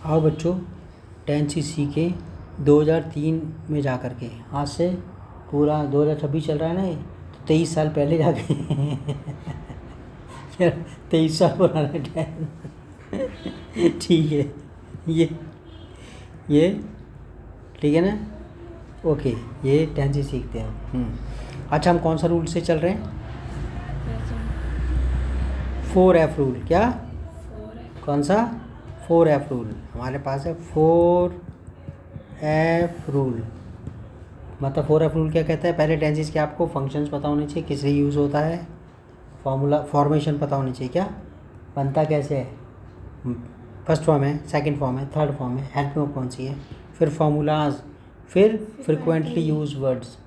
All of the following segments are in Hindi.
आओ बच्चों, 10 सीखे 2003 में जा कर के, आज से पूरा 2026 चल रहा है ना, ये तो 23 साल पहले जाके 23 साल पुराना 10 ठीक है, ये ठीक है ना, ओके, ये 10 से सीखते हैं। अच्छा, हम कौन सा रूल से चल रहे हैं? 4F rule. क्या? कौन सा? 4F रूल हमारे पास है। 4F रूल मतलब 4F रूल क्या कहता है? पहले टेंसेस के आपको फंक्शंस पता होने चाहिए, किस लिए यूज़ होता है, फॉर्मेशन पता होनी चाहिए, क्या बनता कैसे है, फर्स्ट फॉर्म है, सेकंड फॉर्म है, थर्ड फॉर्म है, हेल्प में कौन सी है, फिर फार्मूलाज, फिर फ्रिक्वेंटली यूज वर्ड्स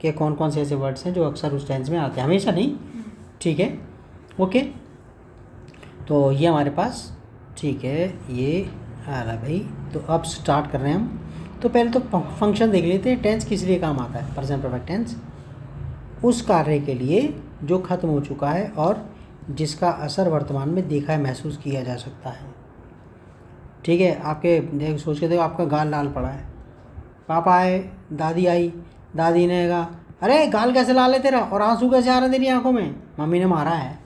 के कौन कौन से ऐसे वर्ड्स हैं जो अक्सर उस टेंस में आते हैं, हमेशा नहीं, ठीक है, ओके। तो ये हमारे पास ठीक है, ये आ रहा भाई। तो अब स्टार्ट कर रहे हैं हम। तो पहले तो फंक्शन देख लेते हैं, टेंस किस लिए काम आता है। प्रेजेंट परफेक्ट टेंस उस कार्य के लिए जो खत्म हो चुका है और जिसका असर वर्तमान में देखा है, महसूस किया जा सकता है, ठीक है। आपके सोच के देखो, आपका गाल लाल पड़ा है, पापा आए, दादी आई, दादी ने कहा अरे गाल कैसे लाल है तेरा और आंसू कैसे आ रहे हैं तेरी आंखों में? मम्मी ने मारा है,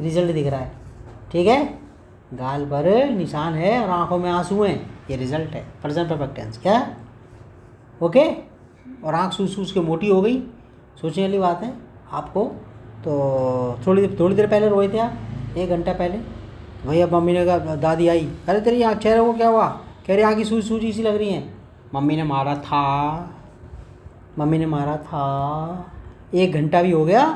रिजल्ट दिख रहा है, ठीक है, गाल पर निशान है और आंखों में आंसू हैं, ये रिजल्ट है प्रेजेंट परफेक्ट टेंस, क्या ओके। और आंख सूज सूज के मोटी हो गई, सोचने वाली बात है आपको। तो थोड़ी देर पहले रोए थे आप, 1 घंटा पहले, भैया मम्मी ने कहा, दादी आई, अरे तेरी आँख चेहरे को क्या हुआ? कह रही आँख की सूजी सी लग रही है, मम्मी ने मारा था, 1 घंटा भी हो गया,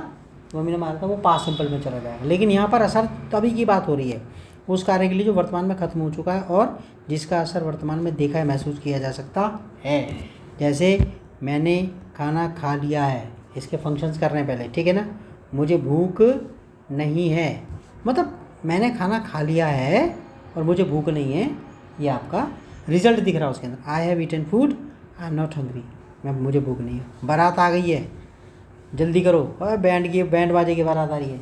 मम्मी ने मारा था, वो पास्ट सिंपल में चला जाएगा। लेकिन यहाँ पर असर तभी की बात हो रही है, उस कार्य के लिए जो वर्तमान में खत्म हो चुका है और जिसका असर वर्तमान में देखा है, महसूस किया जा सकता है। जैसे मैंने खाना खा लिया है, इसके फंक्शंस कर रहे हैं पहले, ठीक है ना। मुझे भूख नहीं है, मतलब मैंने खाना खा लिया है और मुझे भूख नहीं है, ये आपका रिजल्ट दिख रहा है उसके अंदर। I have eaten food, I am not hungry, मुझे भूख नहीं है। बारात आ गई है, जल्दी करो, और बैंड बाजे की बारात आ रही है,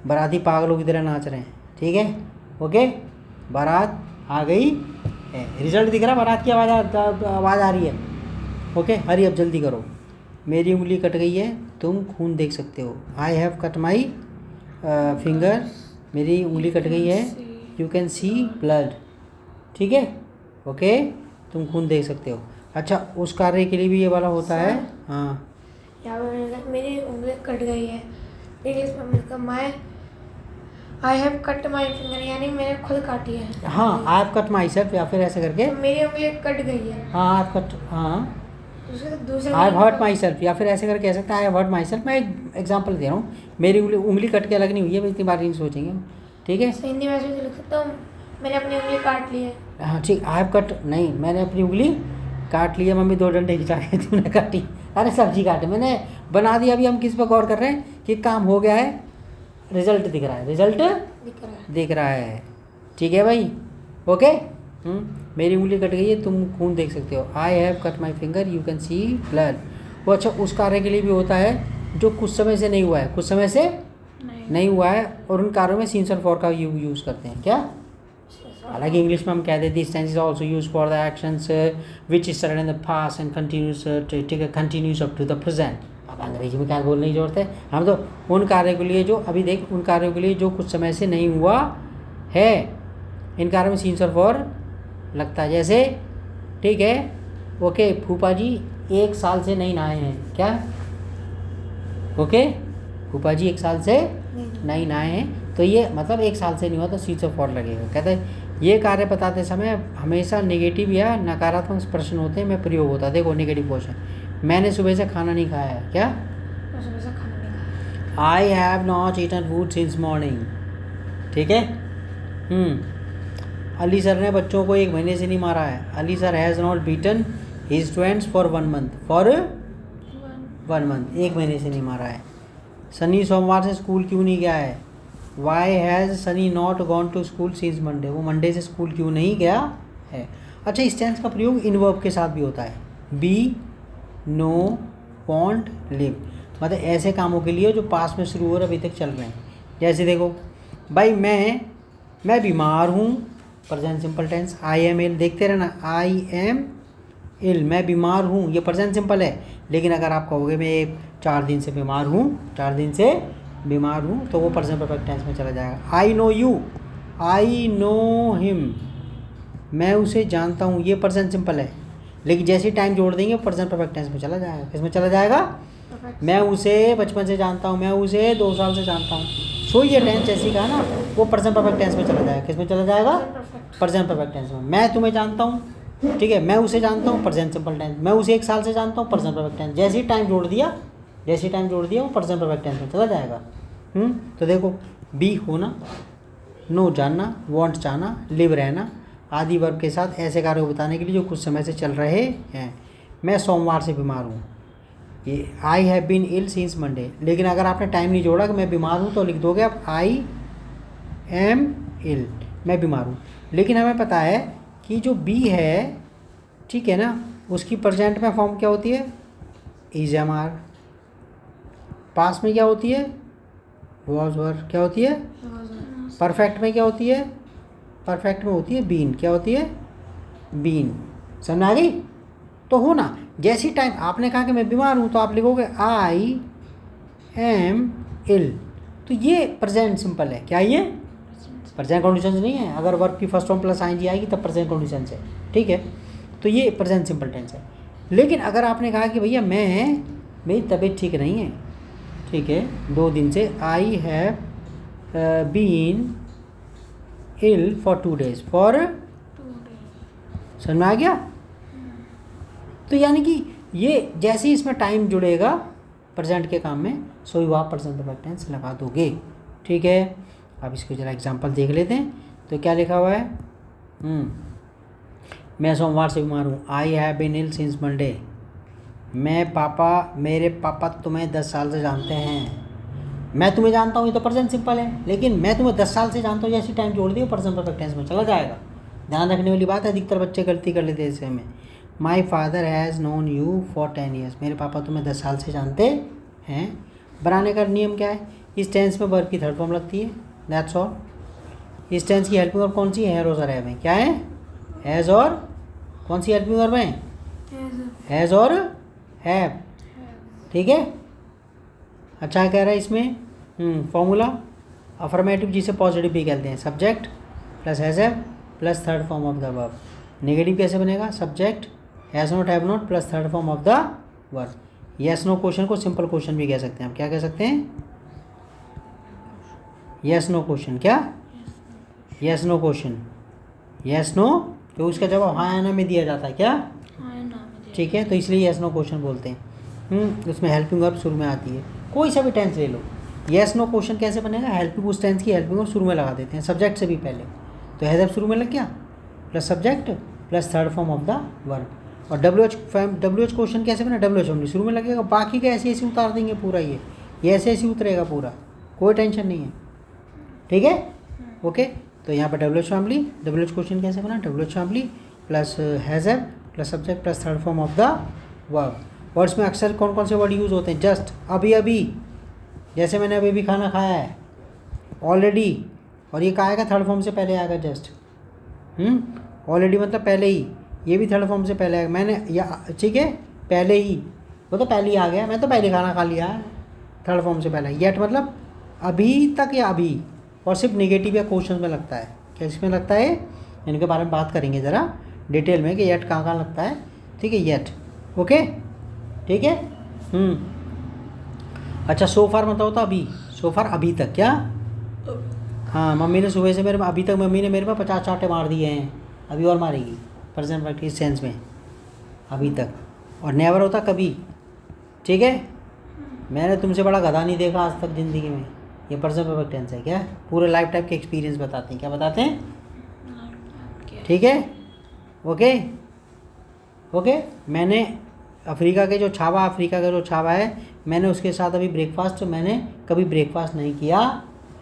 बाराती पागलों की तरह नाच रहे हैं, ठीक है, ओके, बारात आ गई है, रिजल्ट दिख रहा है, बारात की आवाज़ आ रही है, ओके, हरी अब जल्दी करो। मेरी उंगली कट गई है, तुम खून देख सकते हो। आई हैव कट माई फिंगर, मेरी उंगली कट गई है, यू कैन सी ब्लड, ठीक है, ओके, तुम खून देख सकते हो। अच्छा, उस कार्य के लिए भी ये वाला होता है, हाँ, यहाँ पर मेरी उंगली कट गई है, इंग्लिश में my I have cut my finger, यानी मैंने खुद काटी है। हाँ, I have cut myself, या फिर ऐसे करके, तो मेरी उंगली कट गई है, हाँ, आई हैव कट, हाँ, दूसरा I have hurt myself, या फिर ऐसे करके कह सकते हैं I have hurt myself. मैं एक एग्जाम्पल दे रहा हूँ, मेरी उंगली कट के अलग नहीं हुई है, इतनी बार नहीं सोचेंगे, ठीक है। हिंदी में ऐसे लिख सकता हूँ, मैंने अपनी उंगली काट ली है। हाँ ठीक, आई हैव कट नहीं, मैंने अपनी उंगली काट ली है, मम्मी 2 डंडे खिंचा के तुमने काटी, अरे सब्जी काटे, मैंने बना दिया। अभी हम किस पर गौर कर रहे हैं कि काम हो गया है, रिजल्ट दिख रहा है, रिजल्ट दिख रहा है, ठीक है भाई, ओके। मेरी उंगली कट गई है, तुम खून देख सकते हो। आई have cut my finger, you can see blood. वो अच्छा, उस कार्य के लिए भी होता है जो कुछ समय से नहीं हुआ है, कुछ समय से नहीं हुआ है, और उन कार्यों में सीन्स और फॉर का यूज़ करते हैं, क्या। हालांकि इंग्लिश में हम कहते हैं this tense is also use for the actions which started in the past and continues up to the present. अब अंग्रेजी में क्या बोलने की जरूरत है, हम तो उन कार्यों के लिए जो अभी देख, उन कार्यों के लिए जो कुछ समय से नहीं हुआ है, इन कार्यों में सीन्स और फॉर लगता है। जैसे, ठीक है, ओके, फूफा जी 1 साल से नहीं नहाए हैं, क्या, ओके, फूफा जी 1 साल से नहीं नहाए हैं, तो ये मतलब 1 साल से नहीं हुआ, तो सीन्स और फॉर लगेगा। कहते हैं ये कार्य बताते समय हमेशा नेगेटिव या नकारात्मक प्रश्न होते हैं में प्रयोग होता है। देखो नेगेटिव क्वेश्चन, मैंने सुबह से खाना नहीं खाया है, क्या, I have not eaten food since morning, ठीक है। अली सर ने बच्चों को 1 महीने से नहीं मारा है। Ali sir has not beaten his students for 1 month, for 1 month, 1 महीने से नहीं मारा है। सनी सोमवार से स्कूल क्यों नहीं गया है। Why has Sunny not gone to school since Monday, वो मंडे से स्कूल क्यों नहीं गया है। अच्छा, इस टेंस का प्रयोग इन वर्ब के साथ भी होता है, बी, नो, वॉन्ट, लिव, मतलब ऐसे कामों के लिए जो पास में शुरू हो और अभी तक चल रहे हैं। जैसे देखो भाई, मैं बीमार हूँ, present simple tense. I am ill, देखते रहना, आई एम इल, मैं बीमार हूँ, ये प्रेजेंट सिंपल है। लेकिन अगर आप कहोगे मैं 4 दिन से बीमार हूँ, 4 दिन से बीमार हूँ, तो वो प्रेजेंट परफेक्ट टेंस में चला जाएगा। I know you, I know him, मैं उसे जानता हूँ, ये प्रेजेंट सिंपल है। लेकिन जैसे ही टाइम जोड़ देंगे वो प्रेजेंट परफेक्ट टेंस में चला जाएगा। किस में चला जाएगा? मैं उसे बचपन से जानता हूँ, मैं उसे 2 साल से जानता हूँ। सो ये टेंस जैसी कहा ना, वो प्रेजेंट परफेक्ट टेंस में चला जाएगा। किस में चला जाएगा? प्रेजेंट परफेक्ट टेंस में। मैं तुम्हें जानता हूँ, ठीक है, मैं उसे जानता हूँ, प्रेजेंट सिंपल टेंस। मैं उसे 1 साल से जानता हूँ, प्रेजेंट परफेक्ट टेंस। जैसे ही टाइम जोड़ दिया वो प्रेजेंट परफेक्ट टेंस में चला जाएगा। तो देखो, बी होना, नो जानना, वांट चाहना, लिव रहना आदि वर्ब के साथ ऐसे कार्य को बताने के लिए जो कुछ समय से चल रहे हैं। मैं सोमवार से बीमार हूँ, ये I have been ill since Monday. लेकिन अगर आपने टाइम नहीं जोड़ा कि मैं बीमार हूँ, तो लिख दोगे आप आई एम इल, मैं बीमार हूँ। लेकिन हमें पता है कि जो बी है, ठीक है ना, उसकी प्रेजेंट में फॉर्म क्या होती है? Is M R. पास में क्या होती है? Was were. क्या होती है? परफेक्ट में क्या होती है? परफेक्ट में होती है बीन। क्या होती है? बीन। समझ आ गई? तो हो ना, जैसी टाइम आपने कहा कि मैं बीमार हूँ, तो आप लिखोगे आई एम इल। तो ये प्रेजेंट सिंपल है। क्या ये? प्रेजेंट कंडीशन नहीं है। अगर वर्ब की फर्स्ट फॉर्म प्लस आईएनजी आएगी तब प्रेजेंट कंडीशन है, ठीक है। तो ये प्रेजेंट सिंपल टेंस है। लेकिन अगर आपने कहा कि भैया मेरी तबीयत ठीक नहीं है, ठीक है, 2 दिन से, I have been ill for 2 days, for, समझ में आ गया? तो यानी कि ये जैसे ही इसमें टाइम जुड़ेगा प्रेजेंट के काम में, सो ही आप प्रेजेंट परफेक्ट टेंस लगा दोगे, ठीक है। अब इसको जरा एग्जांपल देख लेते हैं। तो क्या लिखा हुआ है? मैं सोमवार से बीमार हूँ, I have been ill since Monday. मेरे पापा तुम्हें 10 साल से जानते हैं। मैं तुम्हें जानता हूँ, ये तो प्रेजेंट सिंपल है। लेकिन मैं तुम्हें 10 साल से जानता हूँ, जैसे टाइम जोड़ दिया प्रेजेंट परफेक्ट टेंस में चला जाएगा। ध्यान रखने वाली बात है, अधिकतर बच्चे गलती कर लेते हैं इससे में। My father has known you for 10 years, मेरे पापा तुम्हें 10 साल से जानते हैं। बनाने का नियम क्या है? इस टेंस में वर्ब की थर्ड फॉर्म लगती है, दैट्स ऑल। इस टेंस की हेल्पिंग वर्ब कौन सी है? हैज़ और हैव है। क्या है? हैज़ और कौन सी हेल्पिंग वर्ब है? हैज़ और हैव, ठीक है। अच्छा कह रहा है इसमें फॉर्मूला अफर्मेटिव, जिसे पॉजिटिव भी कहते हैं, subject plus has have plus third form of the verb. Negative कैसे बनेगा? Subject has not have not plus third form of the verb. Yes no question को सिंपल क्वेश्चन भी कह सकते हैं हम। क्या कह सकते हैं? Yes no question. क्या? Yes no question. Yes no, तो उसका जवाब हाँ या ना में दिया जाता है। क्या? ठीक है, तो इसलिए यस नो क्वेश्चन बोलते हैं। उसमें हेल्पिंग वर्ब शुरू में आती है। कोई सा भी टेंस ले लो, यस नो क्वेश्चन कैसे बनेगा? हेल्पिंग, उस टेंस की हेल्पिंग वर्ब शुरू में लगा देते हैं, सब्जेक्ट से भी पहले। तो हैज़ शुरू में लग गया, plus subject plus third form of the verb. और डब्ल्यू एच क्वेश्चन कैसे बना? डब्ल्यू एच ओनली शुरू में लगेगा, बाकी का ऐसे ऐसे उतार देंगे पूरा। ये ऐसे ऐसे उतरेगा पूरा, कोई टेंशन नहीं है, ठीक है, ओके। तो यहाँ पर डब्ल्यू एच क्वेश्चन कैसे बना? W H family plus has have plus subject plus third form of the verb. Words में अक्सर कौन कौन से वर्ड यूज़ होते हैं? जस्ट, अभी अभी, जैसे मैंने अभी भी खाना खाया है, ऑलरेडी, और ये कहा आएगा थर्ड फॉर्म से पहले आएगा जस्ट। ऑलरेडी मतलब पहले ही, ये भी थर्ड फॉर्म से पहले आएगा। मैंने या, ठीक है, पहले ही, वो तो पहले ही आ गया, मैं तो पहले खाना खा लिया है, थर्ड फॉर्म से पहले। येट मतलब अभी तक या अभी, और सिर्फ नेगेटिव या क्वेश्चन में लगता है। क्या इसमें लगता है? इनके बारे में बात करेंगे ज़रा डिटेल में कि येट कहाँ कहाँ लगता है, ठीक है, येट, ओके, ठीक है। अच्छा, सो फार मतलब होता अभी, सो फार अभी तक। क्या? हाँ, मम्मी ने सुबह से अभी तक मम्मी ने मेरे पे 50 चांटे मार दिए हैं, अभी और मारेगी, प्रेजेंट प्रैक्टिस सेंस में, अभी तक। और नेवर होता कभी, ठीक है। मैंने तुमसे बड़ा गधा नहीं देखा आज तक ज़िंदगी में, ये प्रेजेंट परफेक्ट टेंस है। क्या? पूरे लाइफ टाइप के एक्सपीरियंस बताते हैं। क्या बताते हैं? ठीक है, ओके ओके। मैंने अफ्रीका का जो छावा है, मैंने उसके साथ अभी मैंने कभी ब्रेकफास्ट नहीं किया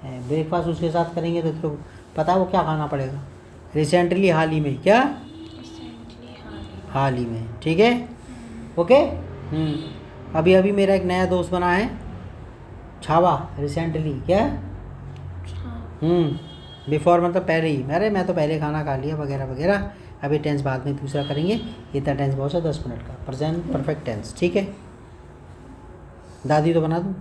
है। ब्रेकफास्ट उसके साथ करेंगे तो पता है वो क्या खाना पड़ेगा? रिसेंटली, हाल ही में। क्या? हाल ही में, ठीक है, ओके। अभी अभी मेरा एक नया दोस्त बना है, छावा, रिसेंटली। क्या? बिफोर मतलब पहले ही, अरे मैं तो पहले खाना खा लिया वगैरह वगैरह। अभी टेंस बाद में दूसरा करेंगे। इतना टेंस बहुत है 10 मिनट का। प्रेजेंट परफेक्ट टेंस, ठीक है। दादी तो बना दूँ।